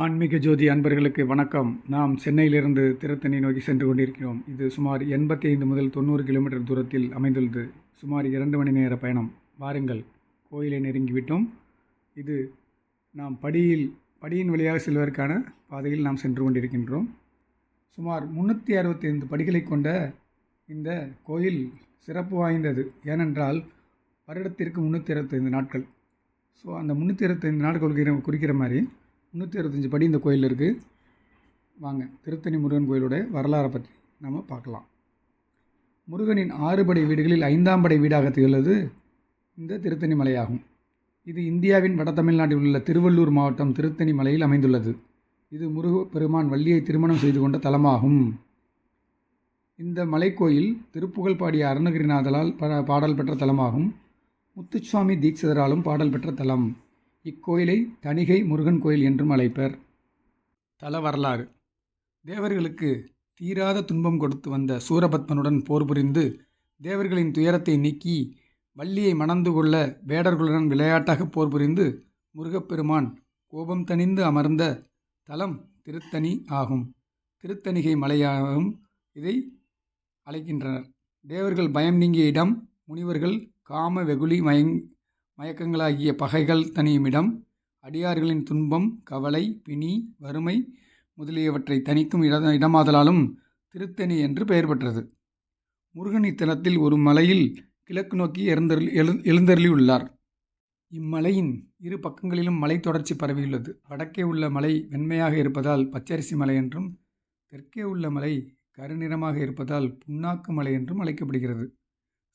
ஆன்மீக ஜோதி அன்பர்களுக்கு வணக்கம். நாம் சென்னையிலிருந்து திருத்தணி நோக்கி சென்று கொண்டிருக்கிறோம். இது சுமார் 85 முதல் 90 கிலோமீட்டர் தூரத்தில் அமைந்துள்ளது. சுமார் 2 மணி நேர பயணம். வாருங்கள், கோயிலை நெருங்கிவிட்டோம். இது நாம் படியின் வழியாக செல்வதற்கான பாதையில் நாம் சென்று கொண்டிருக்கின்றோம். சுமார் 365 படிகளை கொண்ட இந்த கோயில் சிறப்பு வாய்ந்தது. ஏனென்றால் வருடத்திற்கு 365 நாட்கள். ஸோ அந்த 365 நாட்கள் குறிக்கிற மாதிரி 365 படி இந்த கோயில் இருக்குது. வாங்க, திருத்தணி முருகன் கோயிலோட வரலாறை பற்றி நம்ம பார்க்கலாம். முருகனின் 6 படை வீடுகளில் 5ஆம் படை வீடாக திகழ்வது இந்த திருத்தணி மலையாகும். இது இந்தியாவின் வட தமிழ்நாட்டில் உள்ள திருவள்ளூர் மாவட்டம் திருத்தணி மலையில் அமைந்துள்ளது. இது முருகப்பெருமான் வள்ளியை திருமணம் செய்து கொண்ட தலமாகும். இந்த மலைக்கோயில் திருப்புகழ் பாடிய அருணகிரிநாதரால் பாடல் பெற்ற தலமாகும். முத்துசுவாமி தீட்சிதராலும் பாடல் பெற்ற தலம். இக்கோயிலை தணிகை முருகன் கோயில் என்றும் அழைப்பர். தல வரலாறு. தேவர்களுக்கு தீராத துன்பம் கொடுத்து வந்த சூரபத்மனுடன் போர் புரிந்து தேவர்களின் துயரத்தை நீக்கி வள்ளியை மணந்து கொள்ள வேடர்களுடன் விளையாட்டாக போர் புரிந்து முருகப்பெருமான் கோபம் தணிந்து அமர்ந்த தலம் திருத்தணி ஆகும். திருத்தணிகை மலையாகவும் இதை அழைக்கின்றனர். தேவர்கள் பயம் நீங்கிய இடம், முனிவர்கள் காம வெகுளி மயக்கங்களாகிய பகைகள் தனியுமிடம், அடியார்களின் துன்பம், கவலை, பிணி, வறுமை முதலியவற்றை தணிக்கும் இடமாதலாலும் திருத்தணி என்று பெயர் பெற்றது. முருகன் இத்தலத்தில் ஒரு மலையில் கிழக்கு நோக்கி எழுந்தருளி உள்ளார். இம்மலையின் இரு பக்கங்களிலும் மலை தொடர்ச்சி பரவியுள்ளது. வடக்கே உள்ள மலை வெண்மையாக இருப்பதால் பச்சரிசி மலை என்றும், தெற்கே உள்ள மலை கருநிறமாக இருப்பதால் புண்ணாக்கு மலை என்றும் அழைக்கப்படுகிறது.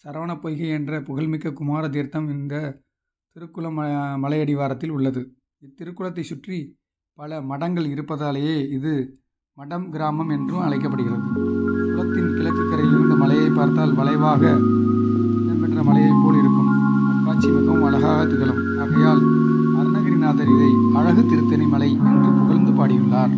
சரவண பொய்கை என்ற புகழ்மிக்க குமார தீர்த்தம் இந்த திருக்குளம் மலையடிவாரத்தில் உள்ளது. இத்திருக்குளத்தை சுற்றி பல மடங்கள் இருப்பதாலேயே இது மடம் கிராமம் என்றும் அழைக்கப்படுகிறது. குளத்தின் கிழக்கு கரையிலிருந்து மலையை பார்த்தால் வளைவாக இடம்பெற்ற மலையைப் போல் இருக்கும். அக்காட்சி மிகவும் அழகாக திகழும். ஆகையால் அருணகிரிநாதர் இதை அழகு திருத்தணி மலை என்று புகழ்ந்து பாடியுள்ளார்.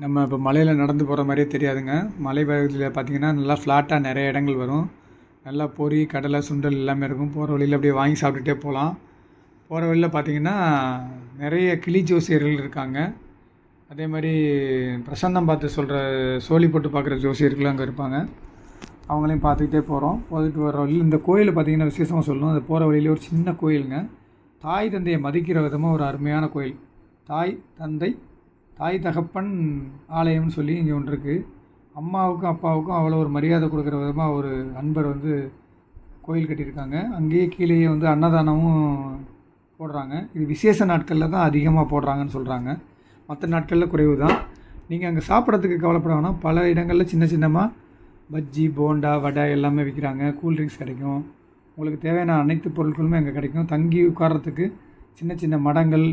நம்ம இப்போ மலையில் நடந்து போகிற மாதிரியே தெரியாதுங்க. மலை பகுதியில் பார்த்திங்கன்னா நல்லா ஃப்ளாட்டாக நிறைய இடங்கள் வரும். நல்லா பொரி, கடலை, சுண்டல் எல்லாமே இருக்கும். போகிற வழியில் அப்படியே வாங்கி சாப்பிட்டுட்டே போகலாம். போகிற வழியில் பார்த்திங்கன்னா நிறைய கிளி ஜோசியர்கள் இருக்காங்க. அதே மாதிரி பிரசன்னம் பார்த்து சொல்கிற சோழி போட்டு பார்க்குற ஜோசியர்களும் அங்கே இருப்பாங்க. அவங்களையும் பார்த்துக்கிட்டே போகிறோம். போயிட்டு வர வழியில் இந்த கோயில் பார்த்திங்கன்னா விசேஷமாக சொல்லணும். அது போகிற வழியிலே ஒரு சின்ன கோயிலுங்க. தாய் தந்தையை மதிக்கிற விதமாக ஒரு அருமையான கோயில். தாய் தந்தை தாய் தகப்பன் ஆலயம்னு சொல்லி இங்கே ஒன்று இருக்குது. அம்மாவுக்கும் அப்பாவுக்கும் அவ்வளோ ஒரு மரியாதை கொடுக்குற விதமாக ஒரு அன்பர் வந்து கோயில் கட்டியிருக்காங்க. அங்கேயே கீழேயே வந்து அன்னதானமும் போடுறாங்க. இது விசேஷ நாட்களில் தான் அதிகமாக போடுறாங்கன்னு சொல்கிறாங்க. மற்ற நாட்களில் குறைவு தான். நீங்கள் அங்கே சாப்பிட்றதுக்கு கவலைப்பட வேணாம். பல இடங்களில் சின்ன சின்னமாக பஜ்ஜி, போண்டா, வடை எல்லாமே விற்கிறாங்க. கூல்ட்ரிங்க்ஸ் கிடைக்கும். உங்களுக்கு தேவையான அனைத்து பொருட்களுமே அங்கே கிடைக்கும். தங்கி உட்கார்றதுக்கு சின்ன சின்ன மடங்கள்,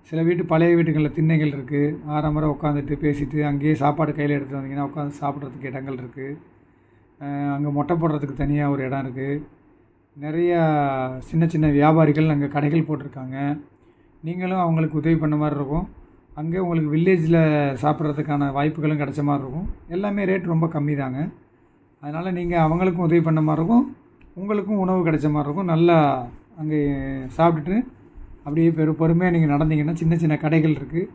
சில பழைய வீட்டுகளில் திண்ணைகள் இருக்குது. ஆறாமரை உட்காந்துட்டு பேசிட்டு அங்கேயே சாப்பாடு கையில் எடுத்து வந்தீங்கன்னா உட்காந்து சாப்பிட்றதுக்கு இடங்கள் இருக்குது. அங்கே மொட்டை போடுறதுக்கு தனியாக ஒரு இடம் இருக்குது. நிறையா சின்ன சின்ன வியாபாரிகள் அங்கே கடைகள் போட்டிருக்காங்க. நீங்களும் அவங்களுக்கு உதவி பண்ண மாதிரி இருக்கும். அங்கே உங்களுக்கு வில்லேஜில் சாப்பிட்றதுக்கான வாய்ப்புகளும் கிடைச்ச மாதிரி இருக்கும். எல்லாமே ரேட் ரொம்ப கம்மி தாங்க. அதனால் நீங்கள் அவங்களுக்கும் உதவி பண்ண மாதிரி இருக்கும், உங்களுக்கும் உணவு கிடைச்ச மாதிரி இருக்கும். நல்லா அங்கே சாப்பிட்டுட்டு அப்படியே பொறுமையாக நீங்கள் நடந்தீங்கன்னா சின்ன சின்ன கடைகள் இருக்குது.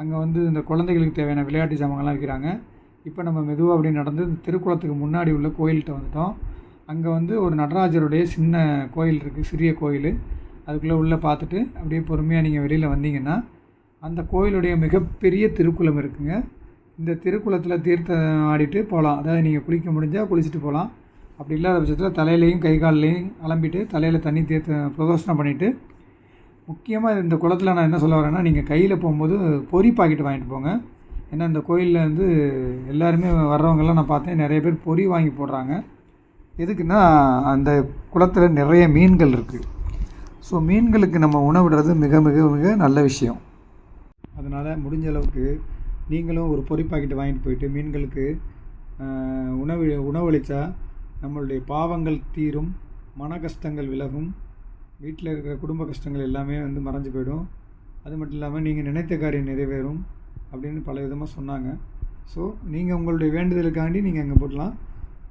அங்கே வந்து இந்த குழந்தைகளுக்கு தேவையான விளையாட்டு சாமான்லாம் விற்கிறாங்க. இப்போ நம்ம மெதுவாக அப்படி நடந்து திருக்குளத்துக்கு முன்னாடி உள்ள கோயில்கிட்ட வந்துட்டோம். அங்கே வந்து ஒரு நடராஜருடைய சின்ன கோயில் இருக்குது, சிறிய கோயில். அதுக்குள்ளே உள்ளே பார்த்துட்டு அப்படியே பொறுமையாக நீங்கள் வெளியில் வந்தீங்கன்னா அந்த கோயிலுடைய மிகப்பெரிய திருக்குளம் இருக்குங்க. இந்த திருக்குளத்தில் தீர்த்தம் ஆடிட்டு போகலாம். அதாவது நீங்கள் குளிக்க முடிஞ்சால் குளிச்சுட்டு போகலாம். அப்படி இல்லாத பட்சத்தில் தலையிலையும் கை கால்லையும் அலம்பிட்டு தலையில் தண்ணி பிரதோஷனம் பண்ணிவிட்டு, முக்கியமாக இந்த குளத்தில் நான் என்ன சொல்ல வரேன்னா, நீங்கள் கையில் போகும்போது பொரி பாக்கெட் வாங்கிட்டு போங்க. ஏன்னா இந்த கோயிலில் வந்து எல்லாருமே வர்றவங்கெல்லாம் நான் பார்த்தேன், நிறைய பேர் பொரி வாங்கி போடுறாங்க. எதுக்குன்னா அந்த குளத்தில் நிறைய மீன்கள் இருக்குது. ஸோ மீன்களுக்கு நம்ம உணவிடுறது மிக மிக மிக நல்ல விஷயம். அதனால் முடிஞ்ச அளவுக்கு நீங்களும் ஒரு பொரி பாக்கெட் வாங்கிட்டு போயிட்டு மீன்களுக்கு உணவளித்தா நம்மளுடைய பாவங்கள் தீரும், மன கஷ்டங்கள் விலகும், வீட்டில் இருக்கிற குடும்ப கஷ்டங்கள் எல்லாமே வந்து மறைஞ்சு போயிடும். அது மட்டும் இல்லாமல் நீங்கள் நினைத்த காரியம் நிறைவேறும் அப்படின்னு பல விதமாக சொன்னாங்க. ஸோ நீங்கள் உங்களுடைய வேண்டுதலுக்காண்டி நீங்கள் அங்கே போடலாம்.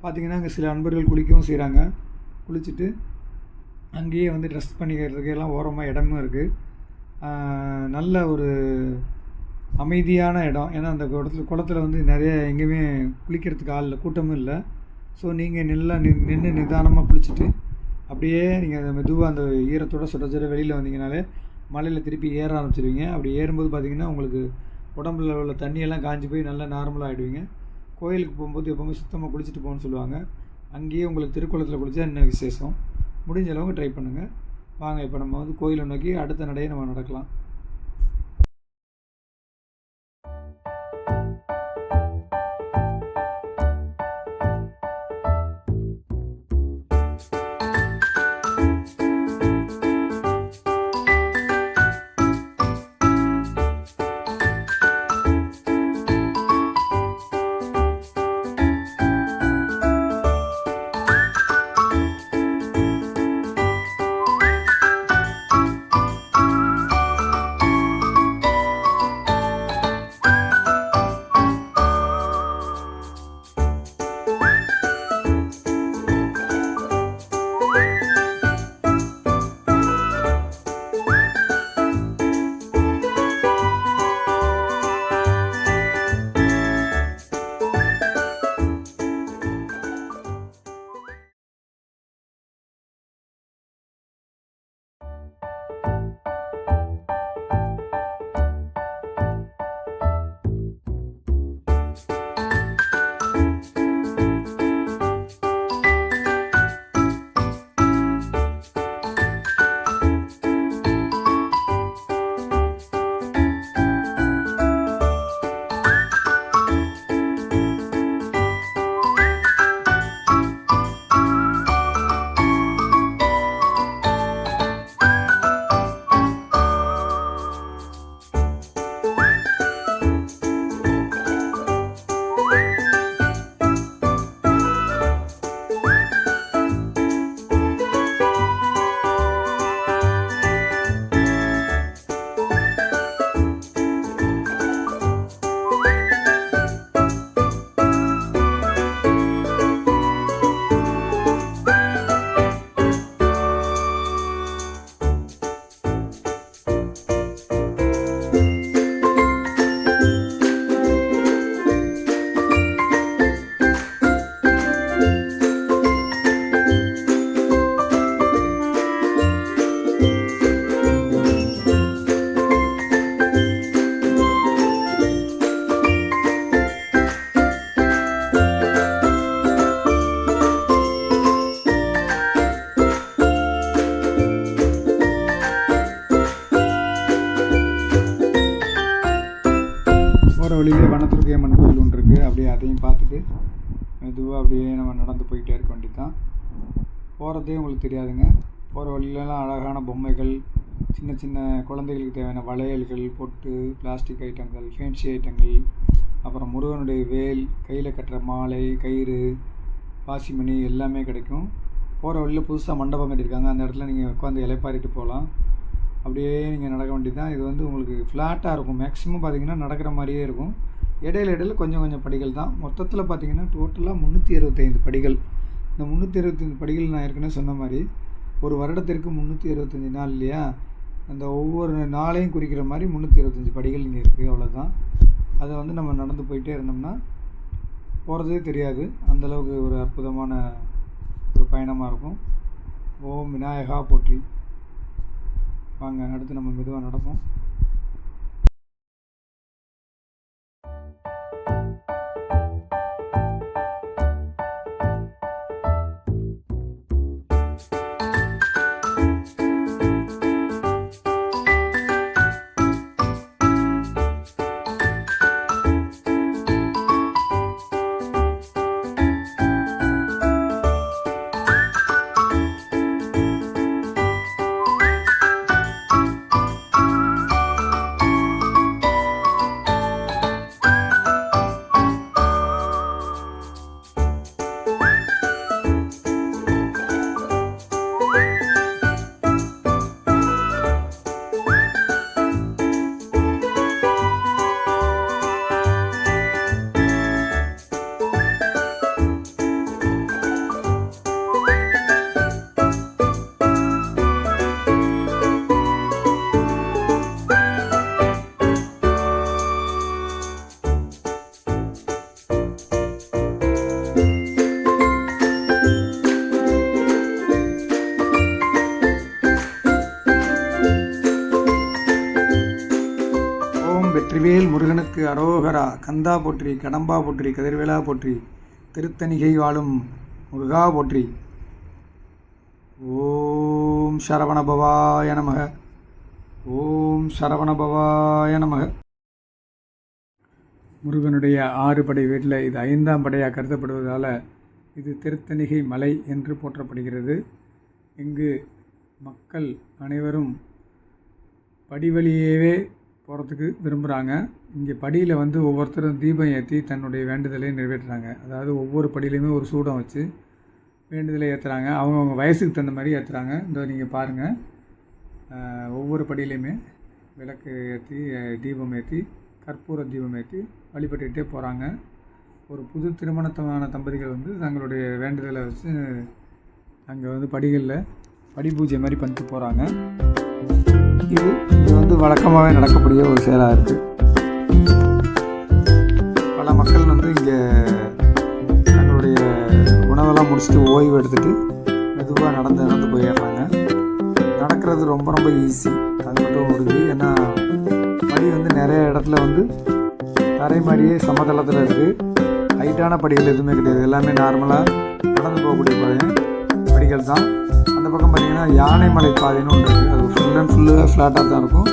பார்த்திங்கன்னா அங்கே சில அன்பர்கள் குளிக்கவும் செய்கிறாங்க. குளிச்சுட்டு அங்கேயே வந்து ட்ரெஸ் பண்ணிக்கிறதுக்கு எல்லாம் ஓரமாக இடமும் இருக்குது. நல்ல ஒரு அமைதியான இடம். ஏன்னா அந்த குளத்தில் வந்து நிறைய எங்கேயுமே குளிக்கிறதுக்கு ஆள் இல்லை, கூட்டமும் இல்லை. ஸோ நீங்கள் நல்லா நின்று நிதானமாக குளிச்சுட்டு அப்படியே நீங்கள் மெதுவாக அந்த ஈரத்தோடு சுட சுட வெளியில் வந்தீங்கனாலே மலையில் திருப்பி ஏற ஆரம்பிச்சிடுவீங்க. அப்படி ஏறும்போது பார்த்திங்கன்னா உங்களுக்கு உடம்புல உள்ள தண்ணியெல்லாம் காஞ்சி போய் நல்லா நார்மலாக ஆகிடுவீங்க. கோயிலுக்கு போகும்போது எப்போவுமே சுத்தமாக குளிச்சுட்டு போகணுன்னு சொல்லுவாங்க. அங்கேயே உங்களுக்கு திருக்குளத்தில் குளித்தா இன்னும் விசேஷம். முடிஞ்ச அளவுக்கு ட்ரை பண்ணுங்கள். வாங்க இப்போ நம்ம வந்து கோயிலை நோக்கி அடுத்த நடையை நம்ம நடக்கலாம். மெதுவாக அப்படியே நம்ம நடந்து போயிட்டே இருக்க வேண்டியது தான். போகிறதே உங்களுக்கு தெரியாதுங்க. போகிற வழியிலலாம் அழகான பொம்மைகள், சின்ன சின்ன குழந்தைகளுக்கு தேவையான வளையல்கள், பொட்டு, பிளாஸ்டிக் ஐட்டங்கள், ஃபேன்சி ஐட்டங்கள், அப்புறம் முருகனுடைய வேல், கையில் கட்டுற மாலை, கயிறு, பாசிமணி எல்லாமே கிடைக்கும். போகிற வழியில் புதுசாக மண்டபம் கட்டியிருக்காங்க. அந்த இடத்துல நீங்கள் உட்காந்து இலைப்பாரிட்டு போகலாம். அப்படியே நீங்கள் நடக்க வேண்டியது தான். இது வந்து உங்களுக்கு ஃப்ளாட்டாக இருக்கும். மேக்ஸிமம் பார்த்திங்கன்னா நடக்கிற மாதிரியே இருக்கும். இடையில கொஞ்சம் கொஞ்சம் படிகள் தான். மொத்தத்தில் பார்த்திங்கன்னா டோட்டலாக 365 படிகள். இந்த 365 படிகள் நான் ஏற்கனவே சொன்ன மாதிரி ஒரு வருடத்திற்கு 365 நாள் இல்லையா, அந்த ஒவ்வொரு நாளையும் குறிக்கிற மாதிரி 325 படிகள் இங்கே இருக்குது. அவ்வளோதான். அதை வந்து நம்ம நடந்து போயிட்டே இருந்தோம்னா போகிறதே தெரியாது. அந்தளவுக்கு ஒரு அற்புதமான ஒரு பயணமாக இருக்கும். ஓம் விநாயகா போற்றி. வாங்க அடுத்து நம்ம மெதுவாக நடப்போம். வெற்றிவேல் முருகனுக்கு அரோகரா. கந்தா போற்றி, கடம்பா போற்றி, கதிர்வேலா போற்றி, திருத்தணிகை வாழும் முருகா போற்றி. ஓம் சரவணபவாய நமக. ஓம் சரவணபவாய நமக. முருகனுடைய 6 படை வீட்டில் இது 5ஆம் படையாக கருதப்படுவதால் இது திருத்தணிகை மலை என்று போற்றப்படுகிறது. இங்கு மக்கள் அனைவரும் படிவழியவே போகிறதுக்கு விரும்புகிறாங்க. இங்கே படியில் வந்து ஒவ்வொருத்தரும் தீபம் ஏற்றி தன்னுடைய வேண்டுதலை நிறைவேற்றுறாங்க. அதாவது ஒவ்வொரு படியிலையுமே ஒரு சூடம் வச்சு வேண்டுதலை ஏற்றுறாங்க. அவங்கவுங்க வயசுக்கு தகுந்த மாதிரி ஏற்றுறாங்க. இந்த நீங்கள் பாருங்கள், ஒவ்வொரு படியிலையுமே விளக்கு ஏற்றி, தீபம் ஏற்றி, கற்பூர தீபம் ஏற்றி வழிபட்டுக்கிட்டே போகிறாங்க. ஒரு புது திருமணமான தம்பதிகள் வந்து தங்களுடைய வேண்டுதலை வச்சு அங்கே வந்து படிகளில் படி பூஜை மாதிரி பண்ணிட்டு போகிறாங்க. இது வந்து வழக்கமாகவே நடக்கக்கூடிய ஒரு செயலாக இருக்குது. பல மக்கள் வந்து இங்கே தங்களுடைய உணவெல்லாம் முடிச்சுட்டு ஓய்வு எடுத்துகிட்டு மெதுவாக நடந்து போயிடுறாங்க. நடக்கிறது ரொம்ப ரொம்ப ஈஸி, அது மட்டும் உறுதி. ஏன்னா படி வந்து நிறைய இடத்துல வந்து தரை மாதிரியே சமதளத்தில் இருக்குது. ஹைட்டான படிகள் எதுவுமே கிடையாது. எல்லாமே நார்மலாக நடந்து போகக்கூடிய படிகள் தான். அந்த பக்கம் பார்த்திங்கன்னா யானைமலை பாதைன்னு ஒன்று இருக்குது. அது ஃபுல் அண்ட் ஃபுல்லாக ஃப்ளாட்டாக தான் இருக்கும்.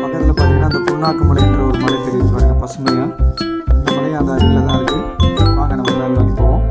பக்கத்தில் பார்த்திங்கன்னா அந்த புண்ணாக்கு மலைன்ற ஒரு மலை தெரியுது பாருங்கள், பசுமையாக. அந்த மலை அந்த அருகில் தான் இருக்குது. வாங்க நம்ம மேலே நோக்கி போவோம்.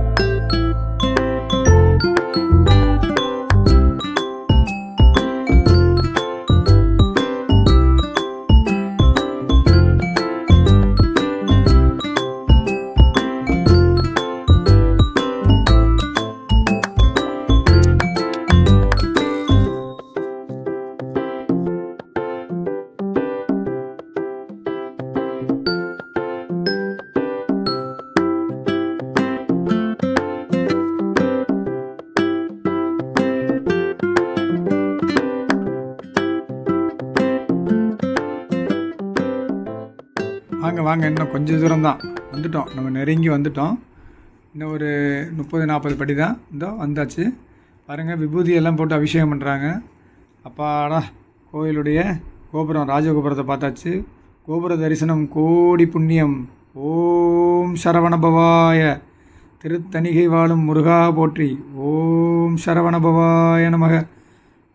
வாங்க இன்னும் கொஞ்சம் தூரம் தான் வந்துட்டோம். நம்ம நெருங்கி வந்துட்டோம். இன்னும் ஒரு 30-40 படி தான். இதோ வந்தாச்சு பாருங்கள். விபூதியெல்லாம் போட்டு அபிஷேகம் பண்ணுறாங்க. அப்பாடா, கோயிலுடைய கோபுரம், ராஜகோபுரத்தை பார்த்தாச்சு. கோபுர தரிசனம் கோடி புண்ணியம். ஓம் சரவணபவாய. திருத்தணிகை வாழும் முருகா போற்றி. ஓம் சரவணபவாய நமக.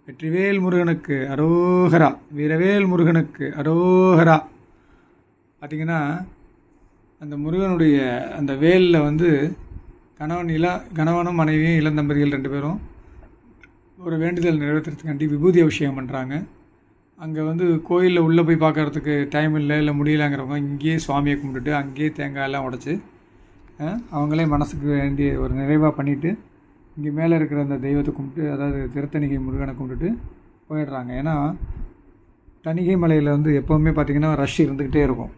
வெற்றிவேல் முருகனுக்கு அரோகரா. வீரவேல் முருகனுக்கு அரோகரா. பார்த்திங்கன்னா அந்த முருகனுடைய அந்த வேலில் வந்து கணவனும் மனைவியும் இளந்தம்பதிகள் 2 பேரும் ஒரு வேண்டுதல் நிறைவேற்றுறதுக்காண்டி விபூதி அபிஷேகம் பண்ணுறாங்க. அங்கே கோயிலில் உள்ளே போய் பார்க்குறதுக்கு டைம் இல்லை முடியலைங்கிறவங்க இங்கேயே சுவாமியை கும்பிட்டுட்டு அங்கேயே தேங்காயெல்லாம் உடைச்சி அவங்களே மனசுக்கு வேண்டிய ஒரு நிறைவாக பண்ணிவிட்டு இங்கே மேலே இருக்கிற அந்த தெய்வத்தை கும்பிட்டு, அதாவது திருத்தணிகை முருகனை கும்பிட்டுட்டு போயிடுறாங்க. ஏன்னா தணிகை மலையில் எப்போவுமே பார்த்திங்கன்னா ரஷ் இருந்துக்கிட்டே இருக்கும்.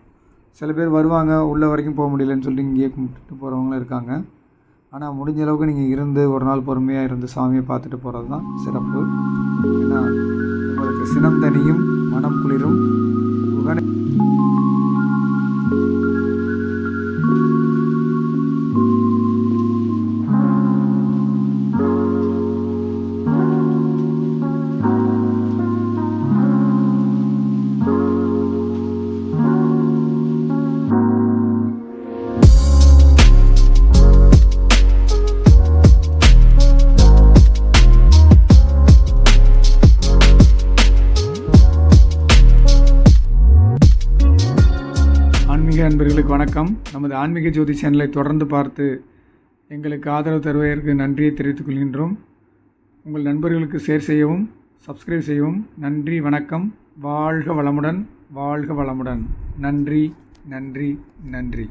சில பேர் வருவாங்க, உள்ளே வரைக்கும் போக முடியலன்னு சொல்லிட்டு இங்கேயே கும்பிட்டுட்டு போகிறவங்களும் இருக்காங்க. ஆனால் முடிஞ்ச அளவுக்கு நீங்கள் இருந்து ஒரு நாள் பொறுமையாக இருந்து சாமியை பார்த்துட்டு போகிறது தான் சிறப்பு. ஏன்னா உங்களுக்கு சினம் தனியும் மனம் குளிரும் முகனை. அன்பர்களுக்கு வணக்கம். நமது ஆன்மீக ஜோதி சேனலை தொடர்ந்து பார்த்து எங்களுக்கு ஆதரவு தருவதற்கு நன்றியை தெரிவித்துக் கொள்கின்றோம். உங்கள் நண்பர்களுக்கு ஷேர் செய்யவும், சப்ஸ்கிரைப் செய்யவும். நன்றி, வணக்கம். வாழ்க வளமுடன், வாழ்க வளமுடன். நன்றி, நன்றி, நன்றி.